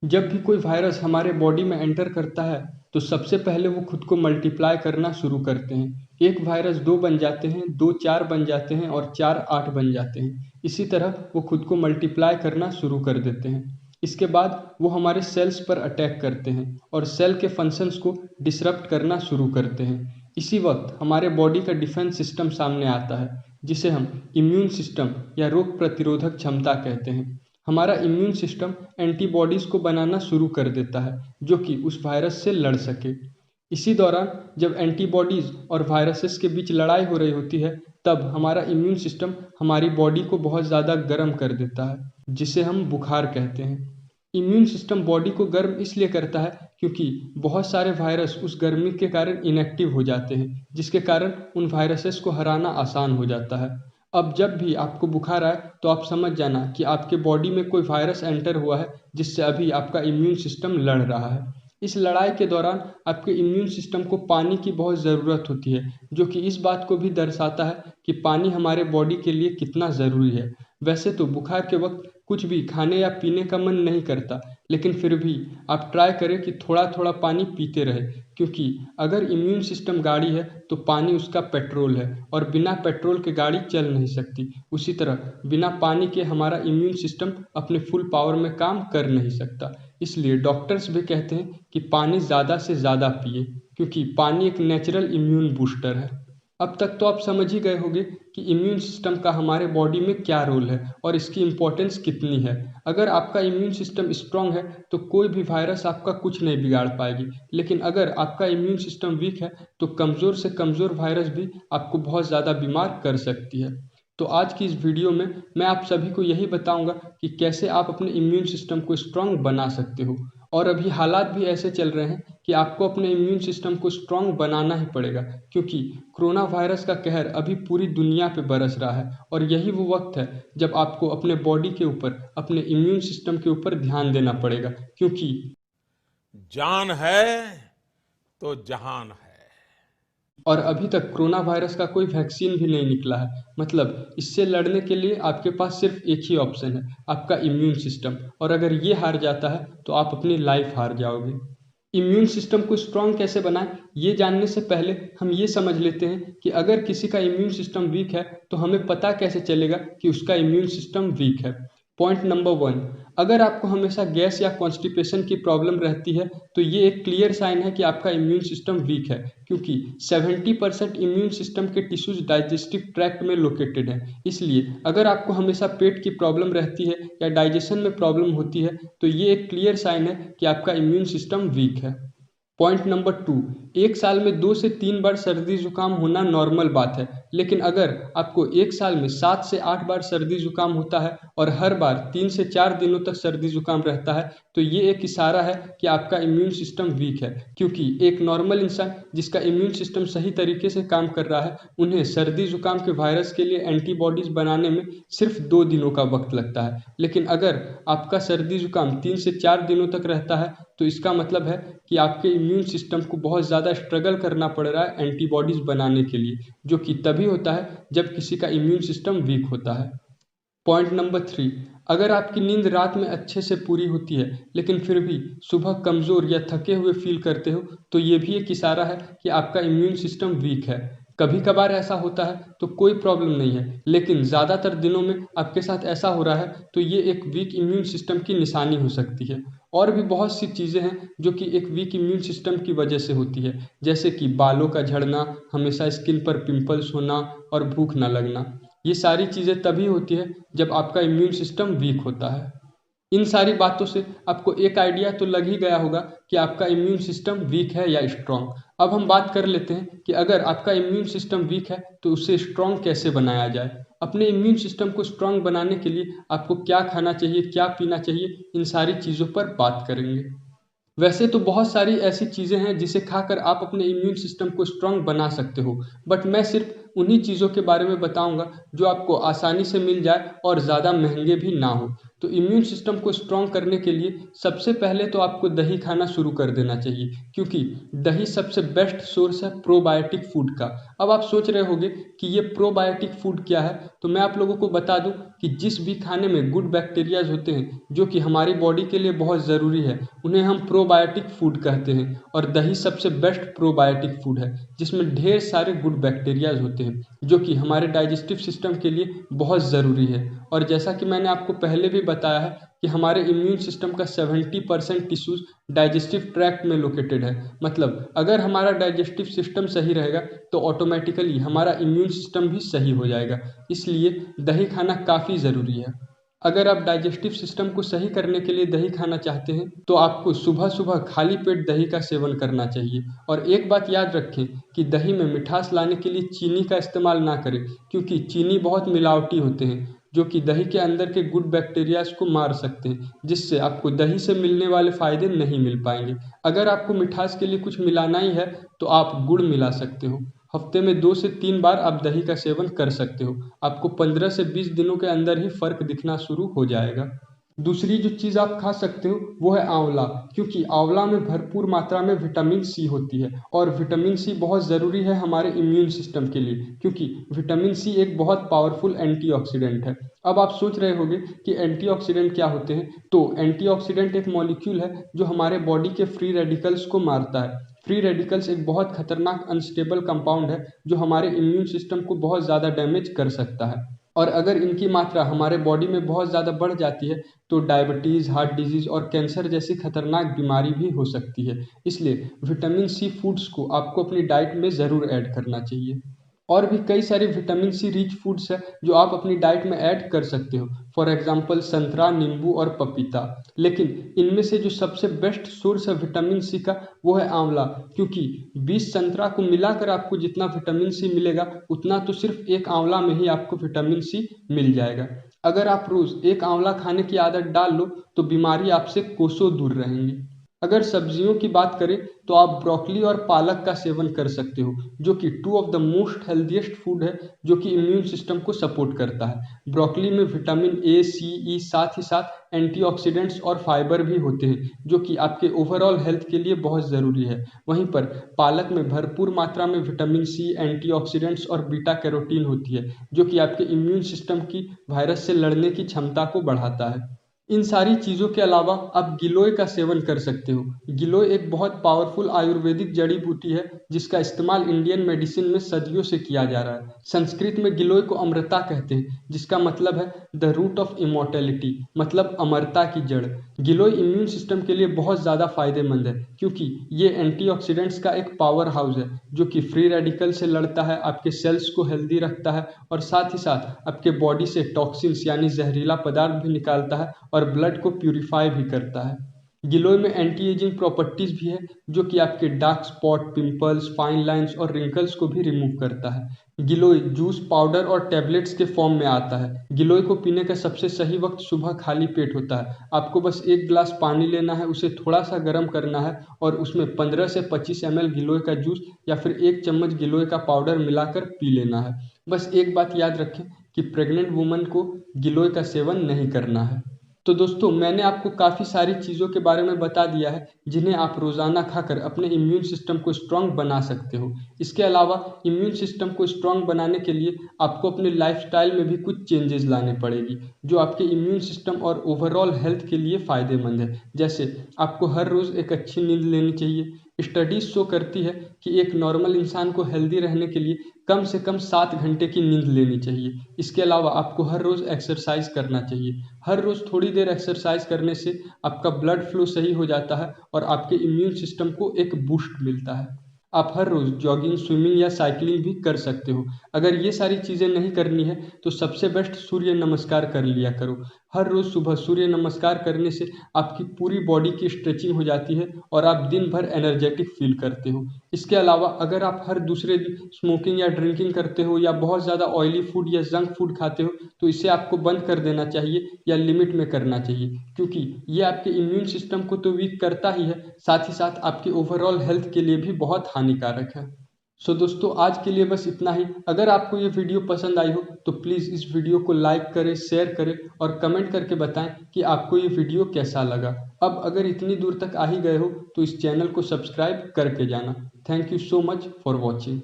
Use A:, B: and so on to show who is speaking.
A: जब भी कोई वायरस हमारे बॉडी में एंटर करता है तो सबसे पहले वो खुद को मल्टीप्लाई करना शुरू करते हैं। एक वायरस 2 बन जाते हैं, 2 4 बन जाते हैं और 4 8 बन जाते हैं। इसी तरह वो खुद को मल्टीप्लाई करना शुरू कर देते हैं। इसके बाद वो हमारे सेल्स पर अटैक करते हैं और सेल के फंक्शंस को डिसरप्ट करना शुरू करते हैं। इसी वक्त हमारे बॉडी का डिफेंस सिस्टम सामने आता है, जिसे हम इम्यून सिस्टम या रोग प्रतिरोधक क्षमता कहते हैं। हमारा इम्यून सिस्टम एंटीबॉडीज़ को बनाना शुरू कर देता है जो कि उस वायरस से लड़ सके। इसी दौरान जब एंटीबॉडीज़ और वायरसेस के बीच लड़ाई हो रही होती है, तब हमारा इम्यून सिस्टम हमारी बॉडी को बहुत ज़्यादा गर्म कर देता है, जिसे हम बुखार कहते हैं। इम्यून सिस्टम बॉडी को गर्म इसलिए करता है क्योंकि बहुत सारे वायरस उस गर्मी के कारण इनएक्टिव हो जाते हैं, जिसके कारण उन वायरसेस को हराना आसान हो जाता है। अब जब भी आपको बुखार आए तो आप समझ जाना कि आपके बॉडी में कोई वायरस एंटर हुआ है, जिससे अभी आपका इम्यून सिस्टम लड़ रहा है। इस लड़ाई के दौरान आपके इम्यून सिस्टम को पानी की बहुत ज़रूरत होती है, जो कि इस बात को भी दर्शाता है कि पानी हमारे बॉडी के लिए कितना ज़रूरी है। वैसे तो बुखार के वक्त कुछ भी खाने या पीने का मन नहीं करता, लेकिन फिर भी आप ट्राई करें कि थोड़ा थोड़ा पानी पीते रहे, क्योंकि अगर इम्यून सिस्टम गाड़ी है तो पानी उसका पेट्रोल है और बिना पेट्रोल के गाड़ी चल नहीं सकती। उसी तरह बिना पानी के हमारा इम्यून सिस्टम अपने फुल पावर में काम कर नहीं सकता। इसलिए डॉक्टर्स भी कहते हैं कि पानी ज़्यादा से ज़्यादा पिए, क्योंकि पानी एक नेचुरल इम्यून बूस्टर है। अब तक तो आप समझ ही गए होंगे कि इम्यून सिस्टम का हमारे बॉडी में क्या रोल है और इसकी इम्पोर्टेंस कितनी है। अगर आपका इम्यून सिस्टम स्ट्रांग है तो कोई भी वायरस आपका कुछ नहीं बिगाड़ पाएगी, लेकिन अगर आपका इम्यून सिस्टम वीक है तो कमज़ोर से कमज़ोर वायरस भी आपको बहुत ज़्यादा बीमार कर सकती है। तो आज की इस वीडियो में मैं आप सभी को यही बताऊंगा कि कैसे आप अपने इम्यून सिस्टम को स्ट्रांग बना सकते हो। और अभी हालात भी ऐसे चल रहे हैं कि आपको अपने इम्यून सिस्टम को स्ट्रांग बनाना ही पड़ेगा, क्योंकि कोरोना वायरस का कहर अभी पूरी दुनिया पे बरस रहा है और यही वो वक्त है जब आपको अपने बॉडी के ऊपर, अपने इम्यून सिस्टम के ऊपर ध्यान देना पड़ेगा, क्योंकि
B: जान है तो जहान है।
A: और अभी तक कोरोना वायरस का कोई वैक्सीन भी नहीं निकला है। मतलब इससे लड़ने के लिए आपके पास सिर्फ एक ही ऑप्शन है, आपका इम्यून सिस्टम। और अगर ये हार जाता है तो आप अपनी लाइफ हार जाओगे। इम्यून सिस्टम को स्ट्रांग कैसे बनाएं, ये जानने से पहले हम ये समझ लेते हैं कि अगर किसी का इम्यून सिस्टम वीक है तो हमें पता कैसे चलेगा कि उसका इम्यून सिस्टम वीक है। पॉइंट नंबर 1, अगर आपको हमेशा गैस या कॉन्स्टिपेशन की प्रॉब्लम रहती है तो ये एक क्लियर साइन है कि आपका इम्यून सिस्टम वीक है, क्योंकि 70% इम्यून सिस्टम के टिश्यूज डाइजेस्टिव ट्रैक्ट में लोकेटेड हैं। इसलिए अगर आपको हमेशा पेट की प्रॉब्लम रहती है या डाइजेशन में प्रॉब्लम होती है तो ये एक क्लियर साइन है कि आपका इम्यून सिस्टम वीक है। पॉइंट नंबर 2, एक साल में 2 से 3 बार सर्दी जुकाम होना नॉर्मल बात है, लेकिन अगर आपको एक साल में 7 से 8 बार सर्दी जुकाम होता है और हर बार 3 से 4 दिनों तक सर्दी जुकाम रहता है तो ये एक इशारा है कि आपका इम्यून सिस्टम वीक है, क्योंकि एक नॉर्मल इंसान जिसका इम्यून सिस्टम सही तरीके से काम कर रहा है, उन्हें सर्दी जुकाम के वायरस के लिए एंटीबॉडीज बनाने में सिर्फ 2 दिनों का वक्त लगता है। लेकिन अगर आपका सर्दी जुकाम 3 से 4 दिनों तक रहता है तो इसका मतलब है कि आपके इम्यून सिस्टम को बहुत ज़्यादा स्ट्रगल करना पड़ रहा है एंटीबॉडीज़ बनाने के लिए, जो कि तभी होता है जब किसी का इम्यून सिस्टम वीक होता है। पॉइंट नंबर 3, अगर आपकी नींद रात में अच्छे से पूरी होती है लेकिन फिर भी सुबह कमज़ोर या थके हुए फील करते हो तो ये भी एक इशारा है कि आपका इम्यून सिस्टम वीक है। कभी कभार ऐसा होता है तो कोई प्रॉब्लम नहीं है, लेकिन ज़्यादातर दिनों में आपके साथ ऐसा हो रहा है तो ये एक वीक इम्यून सिस्टम की निशानी हो सकती है। और भी बहुत सी चीज़ें हैं जो कि एक वीक इम्यून सिस्टम की वजह से होती है, जैसे कि बालों का झड़ना, हमेशा स्किन पर पिंपल्स होना और भूख न लगना। ये सारी चीज़ें तभी होती है जब आपका इम्यून सिस्टम वीक होता है। इन सारी बातों से आपको एक आइडिया तो लग ही गया होगा कि आपका इम्यून सिस्टम वीक है या स्ट्रांग। अब हम बात कर लेते हैं कि अगर आपका इम्यून सिस्टम वीक है तो उसे स्ट्रांग कैसे बनाया जाए। अपने इम्यून सिस्टम को स्ट्रांग बनाने के लिए आपको क्या खाना चाहिए, क्या पीना चाहिए, इन सारी चीज़ों पर बात करेंगे। वैसे तो बहुत सारी ऐसी चीज़ें हैं जिसे खाकर आप अपने इम्यून सिस्टम को स्ट्रांग बना सकते हो, बट मैं सिर्फ उन्हीं चीज़ों के बारे में बताऊंगा जो आपको आसानी से मिल जाए और ज़्यादा महंगे भी ना हो। तो इम्यून सिस्टम को स्ट्रॉन्ग करने के लिए सबसे पहले तो आपको दही खाना शुरू कर देना चाहिए, क्योंकि दही सबसे बेस्ट सोर्स है प्रोबायोटिक फूड का। अब आप सोच रहे होंगे कि ये प्रोबायोटिक फूड क्या है, तो मैं आप लोगों को बता दूं कि जिस भी खाने में गुड बैक्टीरियाज होते हैं जो कि हमारी बॉडी के लिए बहुत ज़रूरी है, उन्हें हम प्रोबायोटिक फूड कहते हैं। और दही सबसे बेस्ट प्रोबायोटिक फूड है जिसमें ढेर सारे गुड बैक्टीरियाज होते हैं जो कि हमारे डाइजेस्टिव सिस्टम के लिए बहुत ज़रूरी है। और जैसा कि मैंने आपको पहले भी बताया है कि हमारे इम्यून सिस्टम का 70% टिश्यूज डाइजेस्टिव ट्रैक्ट में लोकेटेड है। मतलब अगर हमारा डाइजेस्टिव सिस्टम सही रहेगा तो ऑटोमेटिकली हमारा इम्यून सिस्टम भी सही हो जाएगा। इसलिए दही खाना काफ़ी ज़रूरी है। अगर आप डाइजेस्टिव सिस्टम को सही करने के लिए दही खाना चाहते हैं तो आपको सुबह सुबह खाली पेट दही का सेवन करना चाहिए। और एक बात याद रखें कि दही में मिठास लाने के लिए चीनी का इस्तेमाल ना करें, क्योंकि चीनी बहुत मिलावटी होते हैं जो कि दही के अंदर के गुड बैक्टीरियाज को मार सकते हैं, जिससे आपको दही से मिलने वाले फायदे नहीं मिल पाएंगे। अगर आपको मिठास के लिए कुछ मिलाना ही है तो आप गुड़ मिला सकते हो। हफ्ते में 2 से 3 बार आप दही का सेवन कर सकते हो। आपको 15 से 20 दिनों के अंदर ही फर्क दिखना शुरू हो जाएगा। दूसरी जो चीज़ आप खा सकते हो वो है आंवला, क्योंकि आंवला में भरपूर मात्रा में विटामिन सी होती है और विटामिन सी बहुत ज़रूरी है हमारे इम्यून सिस्टम के लिए, क्योंकि विटामिन सी एक बहुत पावरफुल एंटीऑक्सीडेंट है। अब आप सोच रहे होंगे कि एंटीऑक्सीडेंट क्या होते हैं, तो एंटीऑक्सीडेंट एक मॉलिक्यूल है जो हमारे बॉडी के फ्री रेडिकल्स को मारता है। फ्री रेडिकल्स एक बहुत खतरनाक अनस्टेबल कंपाउंड है जो हमारे इम्यून सिस्टम को बहुत ज़्यादा डैमेज कर सकता है। और अगर इनकी मात्रा हमारे बॉडी में बहुत ज़्यादा बढ़ जाती है तो डायबिटीज़, हार्ट डिजीज़ और कैंसर जैसी खतरनाक बीमारी भी हो सकती है। इसलिए विटामिन सी फूड्स को आपको अपनी डाइट में ज़रूर ऐड करना चाहिए। और भी कई सारे विटामिन सी रिच फूड्स हैं जो आप अपनी डाइट में ऐड कर सकते हो। फॉर एग्जांपल संतरा, नींबू और पपीता। लेकिन इनमें से जो सबसे बेस्ट सोर्स है विटामिन सी का वो है आंवला, क्योंकि 20 संतरा को मिलाकर आपको जितना विटामिन सी मिलेगा उतना तो सिर्फ एक आंवला में ही आपको विटामिन सी मिल जाएगा। अगर आप रोज़ एक आंवला खाने की आदत डाल लो तो बीमारी आपसे कोसों दूर रहेंगी। अगर सब्जियों की बात करें तो आप ब्रोकली और पालक का सेवन कर सकते हो, जो कि 2 of the most healthiest food है जो कि इम्यून सिस्टम को सपोर्ट करता है। ब्रोकली में विटामिन ए, सी, ई साथ ही साथ एंटीऑक्सीडेंट्स और फाइबर भी होते हैं जो कि आपके ओवरऑल हेल्थ के लिए बहुत ज़रूरी है। वहीं पर पालक में भरपूर मात्रा में विटामिन सी, एंटीऑक्सीडेंट्स और बीटा कैरोटीन होती है जो कि आपके इम्यून सिस्टम की वायरस से लड़ने की क्षमता को बढ़ाता है। इन सारी चीज़ों के अलावा आप गिलोय का सेवन कर सकते हो। गिलोय एक बहुत पावरफुल आयुर्वेदिक जड़ी बूटी है जिसका इस्तेमाल इंडियन मेडिसिन में सदियों से किया जा रहा है। संस्कृत में गिलोय को अमृता कहते हैं, जिसका मतलब है द रूट ऑफ इमॉर्टेलिटी, मतलब अमरता की जड़। गिलोय इम्यून सिस्टम के लिए बहुत ज़्यादा फायदेमंद है क्योंकि ये एंटीऑक्सीडेंट्स का एक पावर हाउस है जो कि फ्री रेडिकल से लड़ता है, आपके सेल्स को हेल्दी रखता है और साथ ही साथ आपके बॉडी से टॉक्सिन्स यानी जहरीला पदार्थ भी निकालता है और ब्लड को प्यूरिफाई भी करता है। गिलोय में एंटी एजिंग प्रॉपर्टीज भी है जो कि आपके dark spot, pimples, fine lines और रिंकल्स को भी रिमूव करता है। गिलोय जूस, पाउडर और टैबलेट्स के फॉर्म में आता है। गिलोय को पीने का सबसे सही वक्त सुबह खाली पेट होता है। आपको बस 1 गिलास पानी लेना है, उसे थोड़ा सा गर्म करना है और उसमें 15 से 25 ml गिलोय का जूस या फिर 1 चम्मच गिलोय का पाउडर मिलाकर पी लेना है। बस एक बात याद रखें कि प्रेग्नेंट वुमन को गिलोय का सेवन नहीं करना है। तो दोस्तों, मैंने आपको काफ़ी सारी चीज़ों के बारे में बता दिया है जिन्हें आप रोज़ाना खाकर अपने इम्यून सिस्टम को स्ट्रांग बना सकते हो। इसके अलावा इम्यून सिस्टम को स्ट्रांग बनाने के लिए आपको अपने लाइफस्टाइल में भी कुछ चेंजेस लाने पड़ेगी जो आपके इम्यून सिस्टम और ओवरऑल हेल्थ के लिए फ़ायदेमंद है। जैसे आपको हर रोज़ एक अच्छी नींद लेनी चाहिए। स्टडीज शो करती है कि एक नॉर्मल इंसान को हेल्दी रहने के लिए कम से कम 7 घंटे की नींद लेनी चाहिए। इसके अलावा आपको हर रोज़ एक्सरसाइज करना चाहिए। हर रोज़ थोड़ी देर एक्सरसाइज करने से आपका ब्लड फ्लो सही हो जाता है और आपके इम्यून सिस्टम को एक बूस्ट मिलता है। आप हर रोज़ जॉगिंग, स्विमिंग या साइकिलिंग भी कर सकते हो। अगर ये सारी चीज़ें नहीं करनी है तो सबसे बेस्ट सूर्य नमस्कार कर लिया करो। हर रोज़ सुबह सूर्य नमस्कार करने से आपकी पूरी बॉडी की स्ट्रेचिंग हो जाती है और आप दिन भर एनर्जेटिक फील करते हो। इसके अलावा अगर आप हर दूसरे दिन स्मोकिंग या ड्रिंकिंग करते हो या बहुत ज़्यादा ऑयली फूड या जंक फूड खाते हो तो इसे आपको बंद कर देना चाहिए या लिमिट में करना चाहिए, क्योंकि ये आपके इम्यून सिस्टम को तो वीक करता ही है, साथ ही साथ आपके ओवरऑल हेल्थ के लिए भी बहुत हानिकारक है। सो दोस्तों आज के लिए बस इतना ही। अगर आपको ये वीडियो पसंद आई हो तो प्लीज़ इस वीडियो को लाइक करें, शेयर करें और कमेंट करके बताएं कि आपको ये वीडियो कैसा लगा। अब अगर इतनी दूर तक आ ही गए हो तो इस चैनल को सब्सक्राइब करके जाना। Thank you so much for watching.